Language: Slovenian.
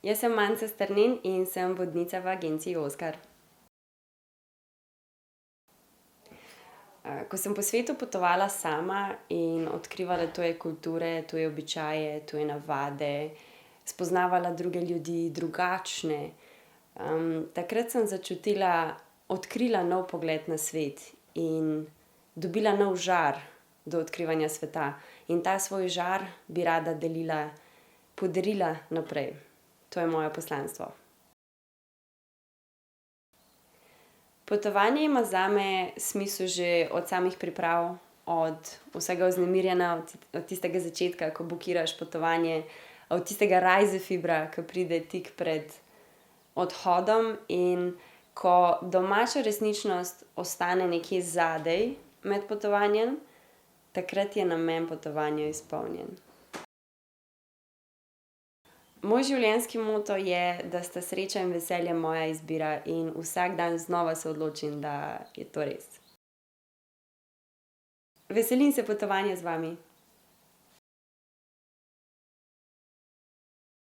Jaz sem Manca Strnin in sem vodnica v agenciji Oskar. Ko sem po svetu potovala sama in odkrivala tuje kulture, tuje običaje, tuje navade, spoznavala druge ljudi, drugačne, takrat sem začutila, odkrila nov pogled na svet in dobila nov žar do odkrivanja sveta. In ta svoj žar bi rada delila, podarila naprej. To je moje poslanstvo. Potovanje ima zame smisel že od samih priprav, od vsega vznemirjenja, od tistega začetka, ko bukiraš potovanje, od tistega reisefibra, ke pride tik pred odhodom, in ko domača resničnost ostane nekje zadaj med potovanjem, takrat je namen potovanja izpolnjen. Moj življenjski moto je, da sta sreča in veselje moja izbira, in vsak dan znova se odločim, da je to res. Veselim se potovanja z vami.